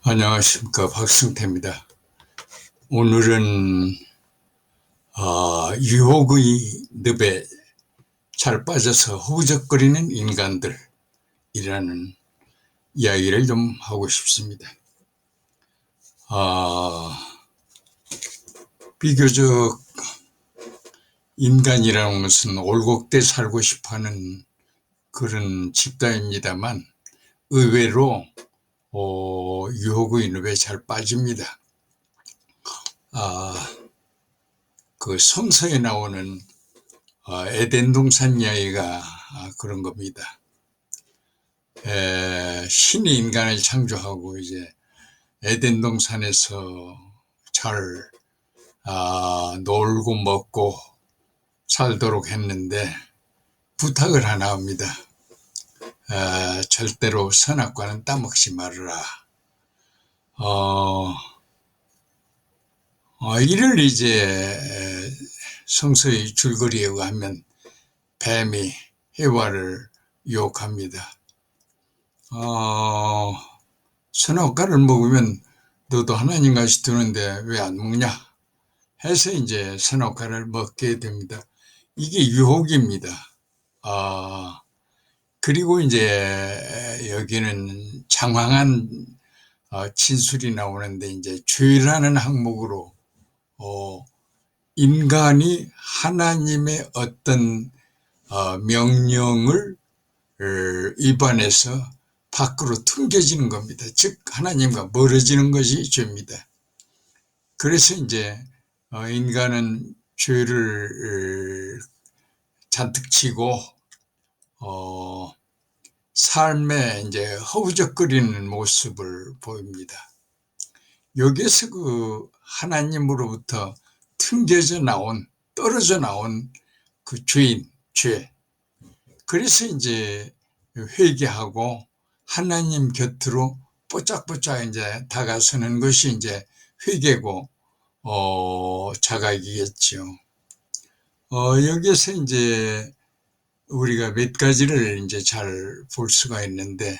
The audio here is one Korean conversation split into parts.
안녕하십니까, 박승태입니다. 오늘은 유혹의 늪에 잘 빠져서 허우적거리는 인간들이라는 이야기를 좀 하고 싶습니다. 비교적 인간이라는 것은 올곧게 살고 싶어하는 그런 집단입니다만 의외로 유혹의 늪에 잘 빠집니다. 그 성서에 나오는 에덴 동산 이야기가 그런 겁니다. 신이 인간을 창조하고 이제 에덴 동산에서 잘 놀고 먹고 살도록 했는데 부탁을 하나 합니다. 절대로 선악과는 따먹지 말아라. 이를 이제 성서의 줄거리에 의하면 뱀이 해와를 유혹합니다. 선악과를 먹으면 너도 하나님같이 되는데 왜 안 먹냐 해서 이제 선악과를 먹게 됩니다. 이게 유혹입니다. 그리고 이제 여기는 장황한 진술이 나오는데 이제 죄라는 항목으로 인간이 하나님의 어떤 명령을 위반해서 밖으로 튕겨지는 겁니다. 즉 하나님과 멀어지는 것이 죄입니다. 그래서 이제 인간은 죄를 잔뜩 지고 삶에 이제 허우적거리는 모습을 보입니다. 여기에서 그 하나님으로부터 튕겨져 나온, 떨어져 나온 그 죄인, 죄. 그래서 이제 회개하고 하나님 곁으로 뽀짝뽀짝 이제 다가서는 것이 이제 회개고, 자각이겠죠. 여기에서 이제 우리가 몇 가지를 이제 잘 볼 수가 있는데,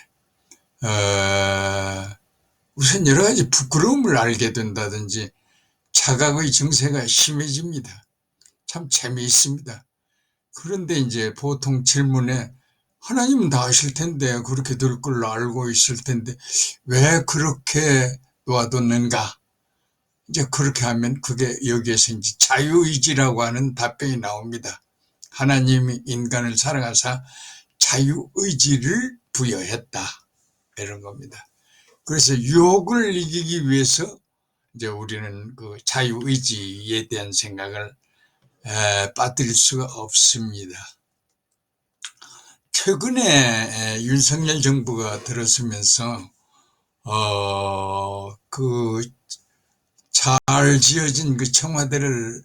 우선 여러 가지 부끄러움을 알게 된다든지 자각의 증세가 심해집니다. 참 재미있습니다. 그런데 이제 보통 질문에 하나님은 다 아실 텐데 그렇게 될 걸 알고 있을 텐데 왜 그렇게 놔뒀는가? 이제 그렇게 하면 그게 여기에서 이제 자유의지라고 하는 답변이 나옵니다. 하나님이 인간을 사랑하사 자유의지를 부여했다. 이런 겁니다. 그래서 유혹을 이기기 위해서 이제 우리는 그 자유의지에 대한 생각을 빠뜨릴 수가 없습니다. 최근에 윤석열 정부가 들어서면서 그 잘 지어진 그 청와대를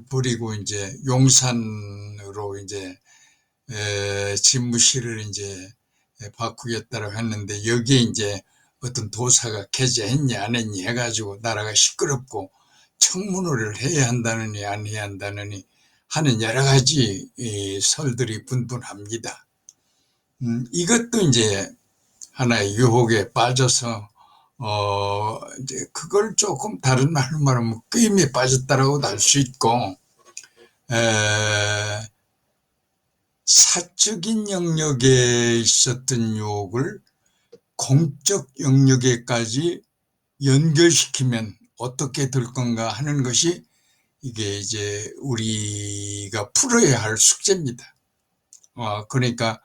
버리고 이제 용산으로 이제 집무실을 이제 바꾸겠다고 했는데 여기에 이제 어떤 도사가 개재했냐 안 했냐 해가지고 나라가 시끄럽고 청문회를 해야 한다느니 안 해야 한다느니 하는 여러 가지 설들이 분분합니다. 이것도 이제 하나의 유혹에 빠져서 이제 그걸 조금 다른 말로 말하면 끄임에 빠졌다라고도 할 수 있고, 사적인 영역에 있었던 유혹을 공적 영역에까지 연결시키면 어떻게 될 건가 하는 것이 이게 이제 우리가 풀어야 할 숙제입니다. 그러니까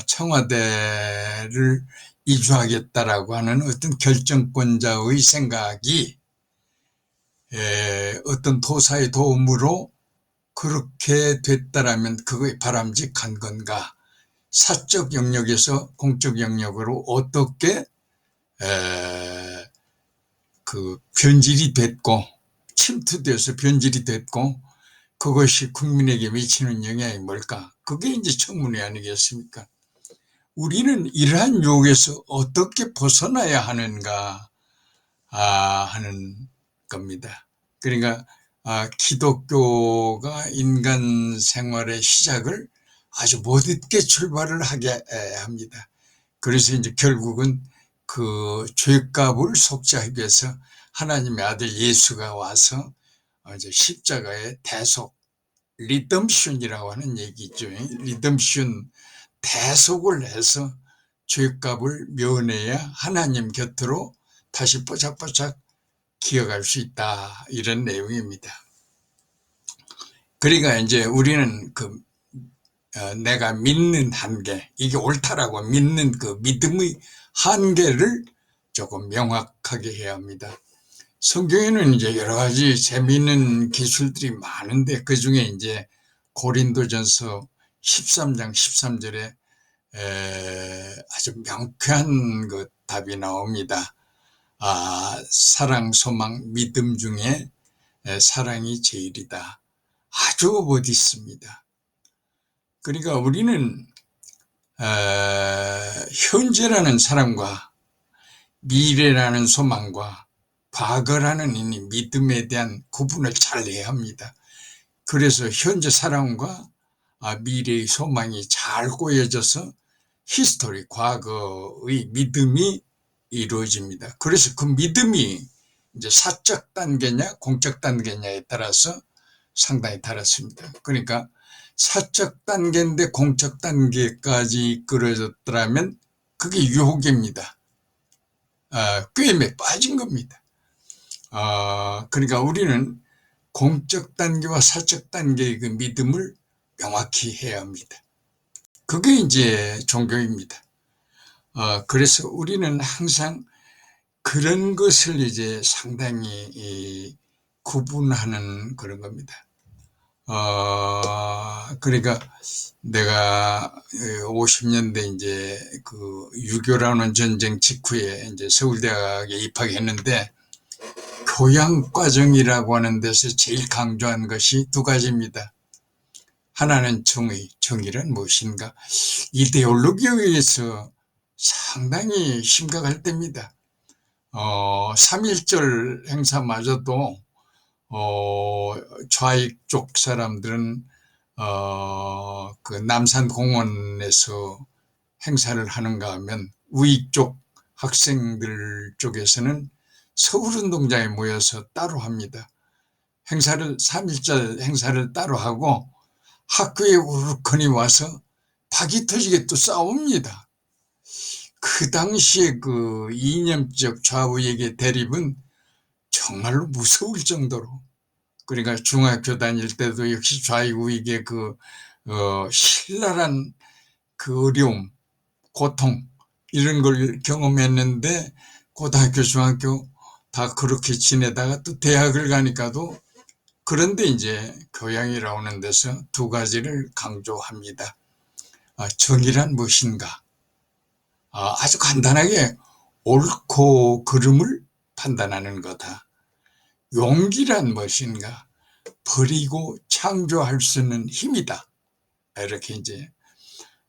청와대를 이주하겠다라고 하는 어떤 결정권자의 생각이 어떤 도사의 도움으로 그렇게 됐다라면 그거에 바람직한 건가? 사적 영역에서 공적 영역으로 어떻게 그 변질이 됐고 침투돼서 변질이 됐고 그것이 국민에게 미치는 영향이 뭘까? 그게 이제 청문회 아니겠습니까? 우리는 이러한 유혹에서 어떻게 벗어나야 하는가 하는 겁니다. 그러니까 기독교가 인간 생활의 시작을 아주 못있게 출발을 하게 합니다. 그래서 이제 결국은 그 죄값을 속죄하기 위해서 하나님의 아들 예수가 와서 이제 십자가의 대속, 리덤션이라고 하는 얘기죠. 리덤션, 대속을 해서 죄값을 면해야 하나님 곁으로 다시 뽀짝뽀짝 기어갈 수 있다, 이런 내용입니다. 그러니까 이제 우리는 내가 믿는 한계, 이게 옳다라고 믿는 그 믿음의 한계를 조금 명확하게 해야 합니다. 성경에는 이제 여러 가지 재미있는 기술들이 많은데, 그 중에 이제 고린도전서 13장 13절에 아주 명쾌한 그 답이 나옵니다. 사랑, 소망, 믿음 중에 사랑이 제일이다. 아주 멋있습니다. 그러니까 우리는 현재라는 사랑과 미래라는 소망과 과거라는 이 믿음에 대한 구분을 잘 해야 합니다. 그래서 현재 사랑과 미래의 소망이 잘 꼬여져서 히스토리, 과거의 믿음이 이루어집니다. 그래서 그 믿음이 이제 사적 단계냐 공적 단계냐에 따라서 상당히 다릅니다. 그러니까 사적 단계인데 공적 단계까지 이끌어졌더라면 그게 유혹입니다. 꾀임에 빠진 겁니다. 그러니까 우리는 공적 단계와 사적 단계의 그 믿음을 명확히 해야 합니다. 그게 이제 종교입니다. 그래서 우리는 항상 그런 것을 이제 상당히 구분하는 그런 겁니다. 그러니까 내가 50년대 이제 그 유교라는 전쟁 직후에 이제 서울대학에 입학했는데, 교양과정이라고 하는 데서 제일 강조한 것이 두 가지입니다. 하나는 정의, 정의란 무엇인가? 이데올로기에 의해서 상당히 심각할 때입니다. 3.1절 행사마저도 좌익 쪽 사람들은 그 남산공원에서 행사를 하는가 하면, 우익 쪽 학생들 쪽에서는 서울운동장에 모여서 따로 합니다. 3.1절 행사를 따로 하고 학교에 우르르 와서 박이 터지게 또 싸웁니다. 그 당시에 그 이념적 좌우익의 대립은 정말로 무서울 정도로, 그러니까 중학교 다닐 때도 역시 좌익 우익의 신랄한 그 어려움, 고통, 이런 걸 경험했는데, 고등학교, 중학교 다 그렇게 지내다가 또 대학을 가니까도, 그런데 이제 교양이라고 하는 데서 두 가지를 강조합니다. 정의란 무엇인가? 아주 간단하게 옳고 그름을 판단하는 거다. 용기란 무엇인가? 버리고 창조할 수 있는 힘이다. 이렇게 이제,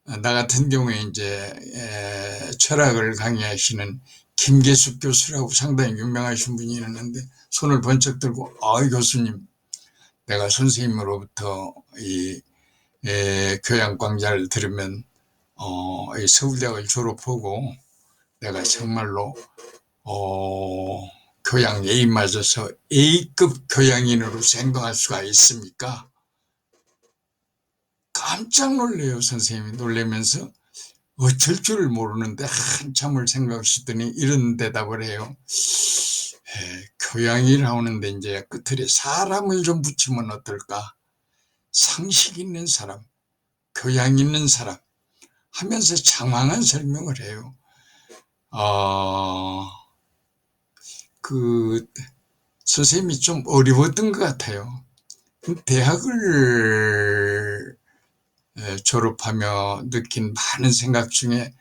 나 같은 경우에 이제 철학을 강의하시는 김계숙 교수라고 상당히 유명하신 분이 있는데, 손을 번쩍 들고, 교수님, 내가 선생님으로부터 이 교양 강좌를 들으면 이 서울대학을 졸업하고 내가 정말로 교양 A에 맞아서 A급 교양인으로 생각할 수가 있습니까? 깜짝 놀래요. 선생님이 놀라면서 어쩔 줄을 모르는데 한참을 생각하시더니 이런 대답을 해요. 교양이라고 하는데 이제 끝에 사람을 좀 붙이면 어떨까? 상식 있는 사람, 교양 있는 사람 하면서 장황한 설명을 해요. 선생님이 좀 어려웠던 것 같아요. 대학을 졸업하며 느낀 많은 생각 중에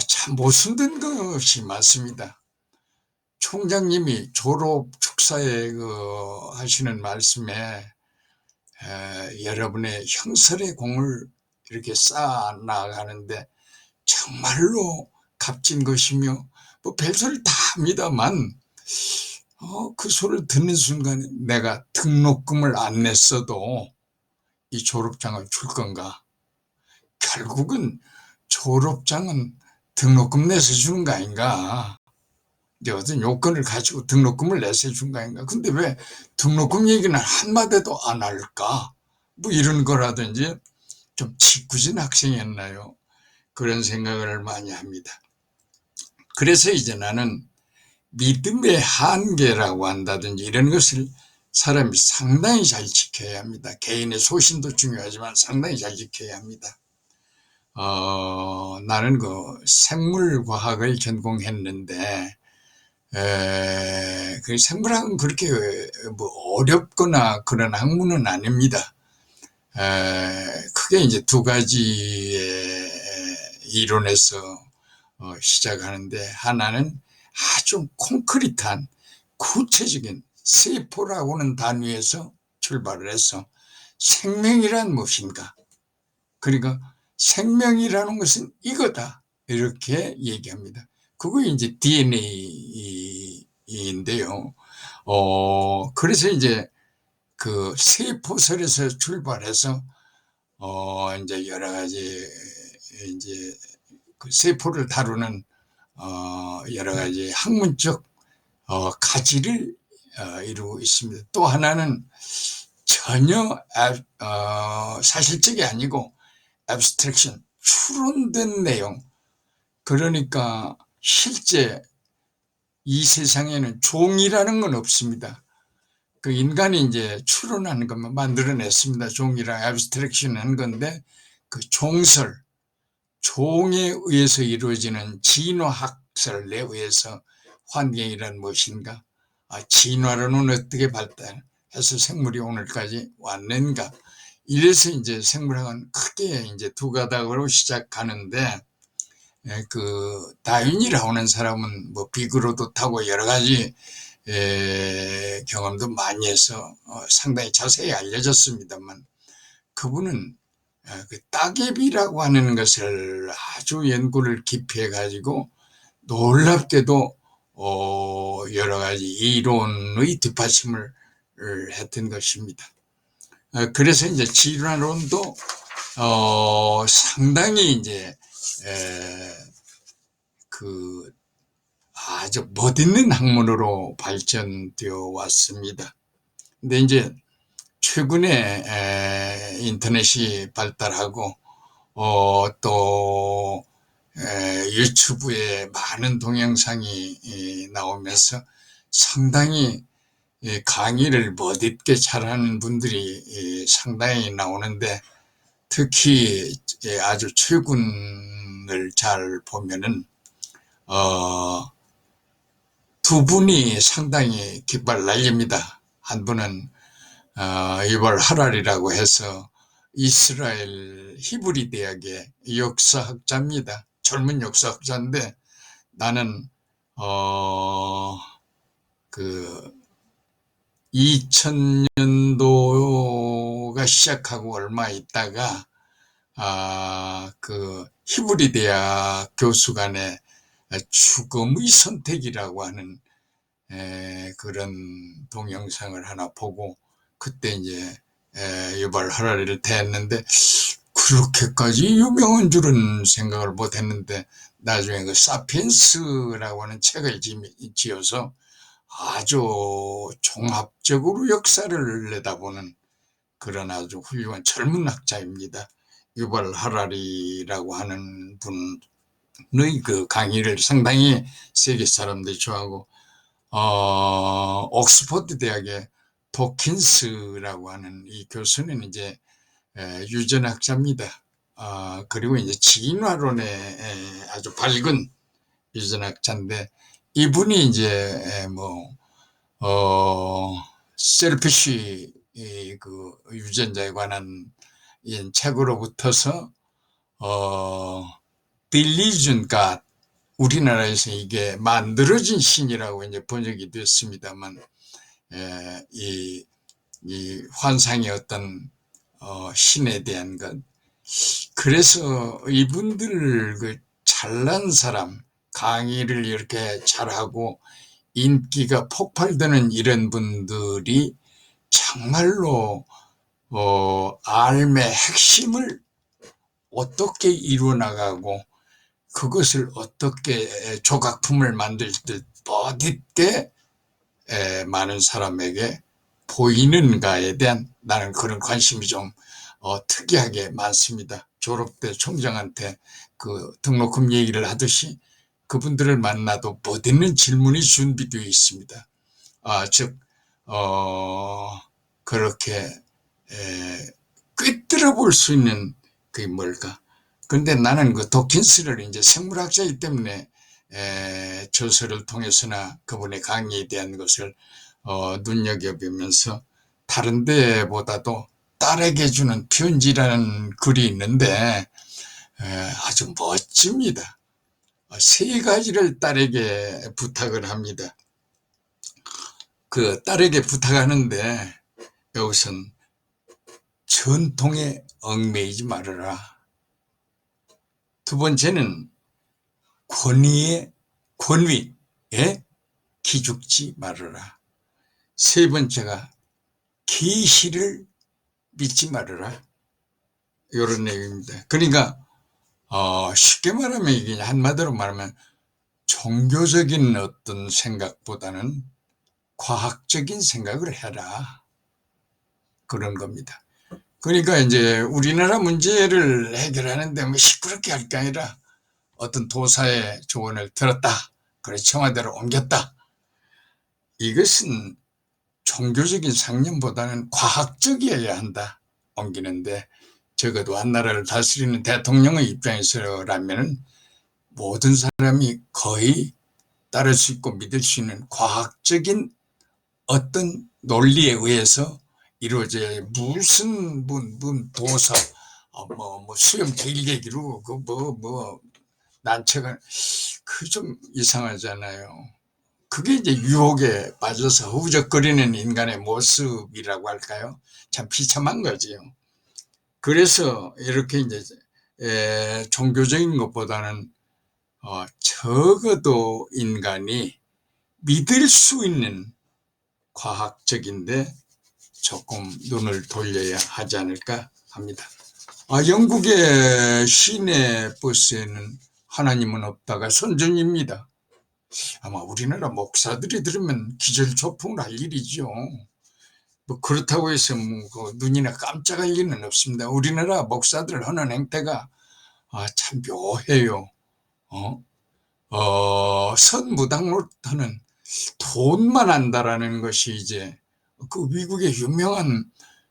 참 모순된 것이 많습니다. 총장님이 졸업 축사에 하시는 말씀에 여러분의 형설의 공을 이렇게 쌓아 나가는데 정말로 값진 것이며, 뭐 별소리를 다 합니다만, 그 소리를 듣는 순간에 내가 등록금을 안 냈어도 이 졸업장을 줄 건가? 결국은 졸업장은 등록금 내서 주는 거 아닌가? 이제 어떤 요건을 가지고 등록금을 내서 준 거 아닌가? 근데 왜 등록금 얘기는 한마디도 안 할까? 뭐 이런 거라든지 좀 짓궂은 학생이었나요? 그런 생각을 많이 합니다. 그래서 이제 나는 믿음의 한계라고 한다든지 이런 것을 사람이 상당히 잘 지켜야 합니다. 개인의 소신도 중요하지만 상당히 잘 지켜야 합니다. 나는 그 생물과학을 전공했는데, 그 생물학은 그렇게 뭐 어렵거나 그런 학문은 아닙니다. 크게 이제 두 가지의 이론에서 시작하는데, 하나는 아주 콘크리트한 구체적인 세포라고는 단위에서 출발을 해서 생명이란 무엇인가, 그러니까 생명이라는 것은 이거다, 이렇게 얘기합니다. 그거 이제 DNA인데요. 그래서 이제 그 세포설에서 출발해서 이제 여러 가지 이제 그 세포를 다루는 여러 가지 학문적 가치를 이루고 있습니다. 또 하나는 전혀 사실적이 아니고 abstraction, 추론된 내용. 그러니까 실제 이 세상에는 종이라는 건 없습니다. 그 인간이 이제 추론하는 것만 만들어냈습니다. 종이랑 abstraction 한 건데, 그 종설, 종에 의해서 이루어지는 진화학설에 의해서 환경이란 무엇인가, 진화론은 어떻게 발달해서 생물이 오늘까지 왔는가. 이래서 이제 생물학은 크게 이제 두 가닥으로 시작하는데, 그 다윈이라고 하는 사람은 뭐 비그로도 타고 여러 가지 경험도 많이 해서 상당히 자세히 알려졌습니다만, 그분은 그 따개비라고 하는 것을 아주 연구를 깊이 해가지고 놀랍게도 여러 가지 이론의 뒷받침을 했던 것입니다. 그래서 이제 진화론도 상당히 이제 그 아주 멋있는 학문으로 발전되어 왔습니다. 근데 이제 최근에 인터넷이 발달하고 또 유튜브에 많은 동영상이 나오면서 상당히 강의를 멋있게 잘하는 분들이 상당히 나오는데, 특히 아주 최근을 잘 보면은 두 분이 상당히 깃발 날립니다. 한 분은 유발 하랄이라고 해서 이스라엘 히브리 대학의 역사학자입니다. 젊은 역사학자인데, 나는 그 2000년도가 시작하고 얼마 있다가 그 히브리 대학 교수 간의 죽음의 선택이라고 하는 그런 동영상을 하나 보고, 그때 이제 유발 하라리를 대했는데, 그렇게까지 유명한 줄은 생각을 못했는데, 나중에 그 사피엔스라고 하는 책을 지어서 아주 종합적으로 역사를 내다보는 그런 아주 훌륭한 젊은 학자입니다. 유발 하라리라고 하는 분의 그 강의를 상당히 세계 사람들이 좋아하고, 옥스퍼드 대학의 도킨스라고 하는 이 교수는 이제 유전학자입니다. 그리고 이제 진화론에 아주 밝은 유전학자인데, 이분이 이제 셀피쉬 그 유전자에 관한 이 책으로부터서 Delusion God, 우리나라에서 이게 만들어진 신이라고 이제 번역이 됐습니다만, 이 환상의 어떤 신에 대한 것. 그래서 이분들 그 잘난 사람, 강의를 이렇게 잘하고 인기가 폭발되는 이런 분들이 정말로 삶의 핵심을 어떻게 이루어나가고, 그것을 어떻게 조각품을 만들 듯 멋있게 많은 사람에게 보이는가에 대한 나는 그런 관심이 좀 특이하게 많습니다. 졸업 때 총장한테 그 등록금 얘기를 하듯이 그분들을 만나도 멋있는 질문이 준비되어 있습니다. 즉 그렇게 꿰뚫어 볼 수 있는 그게 뭘까? 근데 나는 그 도킨스를 이제 생물학자이기 때문에 저서를 통해서나 그분의 강의에 대한 것을 눈여겨보면서 다른 데보다도 딸에게 주는 편지라는 글이 있는데 아주 멋집니다. 세 가지를 딸에게 부탁을 합니다. 그 딸에게 부탁하는데 여기선 전통에 얽매이지 말아라. 두 번째는 권위에 기죽지 말아라. 세 번째가 계시를 믿지 말아라. 이런 내용입니다. 그러니까 쉽게 말하면 이게 한마디로 말하면 종교적인 어떤 생각보다는 과학적인 생각을 해라. 그런 겁니다. 그러니까 이제 우리나라 문제를 해결하는데 뭐 시끄럽게 할 게 아니라 어떤 도사의 조언을 들었다. 그래 청와대로 옮겼다. 이것은 종교적인 상념보다는 과학적이어야 한다. 옮기는데 적어도 한 나라를 다스리는 대통령의 입장에서라면 모든 사람이 거의 따를 수 있고 믿을 수 있는 과학적인 어떤 논리에 의해서 이루어져야 무슨 도서 수염 길게 기르고 난처가 그 좀 이상하잖아요. 그게 이제 유혹에 빠져서 허우적거리는 인간의 모습이라고 할까요? 참 비참한 거지요. 그래서 이렇게 이제 종교적인 것보다는 적어도 인간이 믿을 수 있는 과학적인데 조금 눈을 돌려야 하지 않을까 합니다. 영국의 시내 버스에는 하나님은 없다가 선전입니다. 아마 우리나라 목사들이 들으면 기절초풍을 할 일이죠. 뭐 그렇다고 해서 그 눈이나 깜짝할 일은 없습니다. 우리나라 목사들 하는 행태가 참 묘해요. 선무당로터는 돈만 안다라는 것이 이제 그 미국의 유명한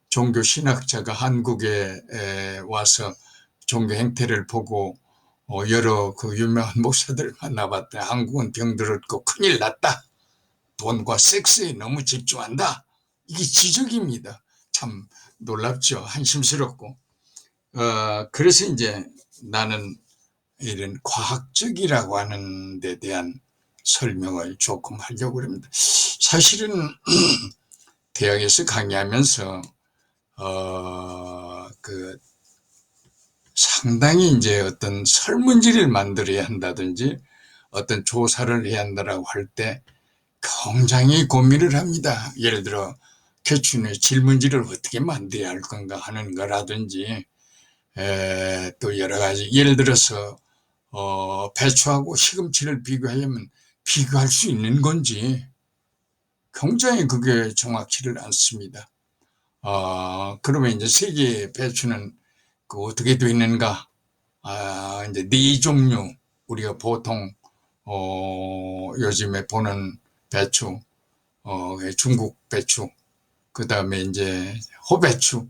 종교 신학자가 한국에 와서 종교 행태를 보고 여러 그 유명한 목사들을 만나봤더니 한국은 병들었고 큰일 났다. 돈과 섹스에 너무 집중한다. 이게 지적입니다. 참 놀랍죠. 한심스럽고. 그래서 이제 나는 이런 과학적이라고 하는 데 대한 설명을 조금 하려고 합니다. 사실은 대학에서 강의하면서 상당히 이제 어떤 설문지를 만들어야 한다든지 어떤 조사를 해야 한다라고 할 때 굉장히 고민을 합니다. 예를 들어 교춘의 질문지를 어떻게 만들어야 할 건가 하는 거라든지 또 여러 가지 예를 들어서 배추하고 시금치를 비교하려면 비교할 수 있는 건지 굉장히 그게 정확치를 않습니다. 그러면 이제 세계 배추는 어떻게 되어 있는가? 이제 네 종류 우리가 보통 요즘에 보는 배추, 중국 배추, 그 다음에 이제 호배추,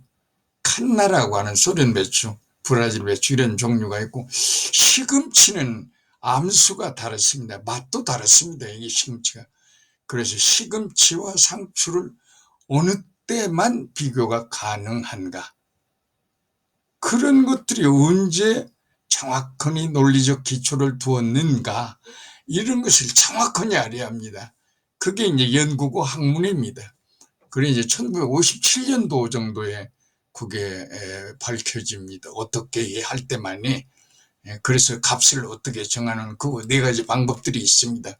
칸나라고 하는 소련 배추, 브라질 배추 이런 종류가 있고 시금치는 암수가 다릅니다. 맛도 다릅니다. 이게 시금치가. 그래서 시금치와 상추를 어느 때만 비교가 가능한가? 그런 것들이 언제 정확하니 논리적 기초를 두었는가? 이런 것을 정확하게 알아야 합니다. 그게 이제 연구고 학문입니다. 그래 이제 1957년도 정도에 그게 밝혀집니다. 어떻게 할 때만이. 그래서 값을 어떻게 정하는 그 네 가지 방법들이 있습니다.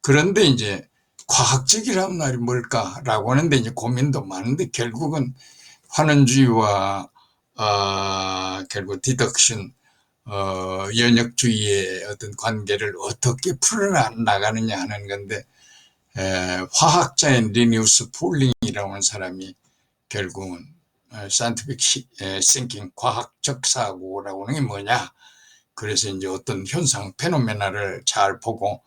그런데 이제 과학적이라는 말이 뭘까라고 하는데 이제 고민도 많은데 결국은 환원주의와 결국 디덕션 연역주의의 어떤 관계를 어떻게 풀어나가느냐 하는 건데, 화학자인 리니우스 폴링이라고 하는 사람이 결국은 scientific thinking, 과학적 사고라고 하는 게 뭐냐. 그래서 이제 어떤 현상, 페노메나를 잘 보고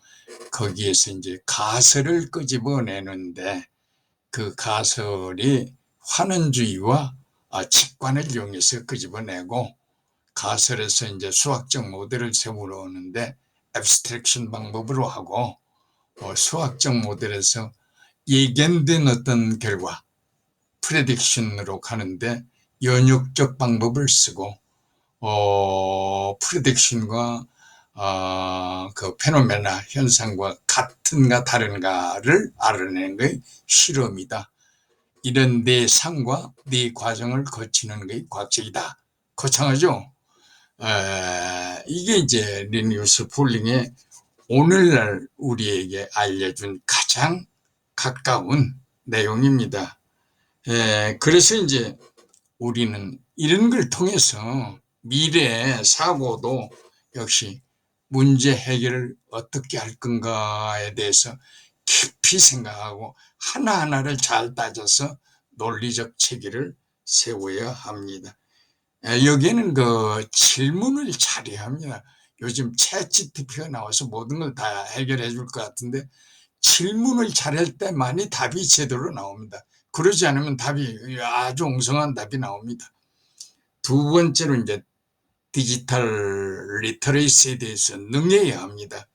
거기에서 이제 가설을 끄집어내는데, 그 가설이 환원주의와 직관을 이용해서 끄집어내고, 가설에서 이제 수학적 모델을 세우는데 앱스트랙션 방법으로 하고, 수학적 모델에서 예견된 어떤 결과, 프레딕션으로 가는데 연역적 방법을 쓰고, 프레딕션과 그 페노메나 현상과 같은가 다른가를 알아내는 게 실험이다. 이런 네 상과 네 과정을 거치는 게 과학적이다. 거창하죠? 이게 이제 리니우스 폴링의 오늘날 우리에게 알려준 가장 가까운 내용입니다. 그래서 이제 우리는 이런 걸 통해서 미래의 사고도 역시 문제 해결을 어떻게 할 건가에 대해서 깊이 생각하고 하나하나를 잘 따져서 논리적 체계를 세워야 합니다. 여기에는 그 질문을 잘해야 합니다. 요즘 챗GPT가 나와서 모든 걸 다 해결해 줄 것 같은데, 질문을 잘할 때만이 답이 제대로 나옵니다. 그러지 않으면 답이 아주 엉성한 답이 나옵니다. 두 번째로 이제 디지털 리터레이스에 대해서 능해야 합니다.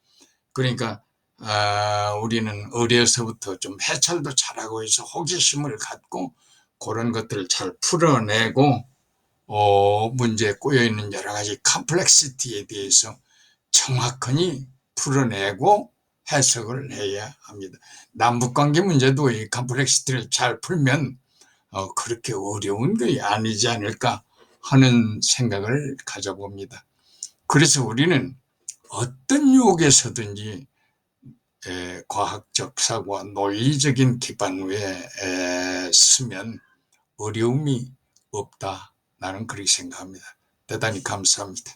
그러니까 우리는 어려서부터 좀 해설도 잘하고 해서 호기심을 갖고 그런 것들을 잘 풀어내고, 문제에 꼬여있는 여러 가지 컴플렉시티에 대해서 정확하니 풀어내고 해석을 해야 합니다. 남북관계 문제도 이 컴플렉시티를 잘 풀면 그렇게 어려운 게 아니지 않을까 하는 생각을 가져봅니다. 그래서 우리는 어떤 유혹에서든지 과학적 사고와 논리적인 기반 위에 쓰면 어려움이 없다. 나는 그렇게 생각합니다. 대단히 감사합니다.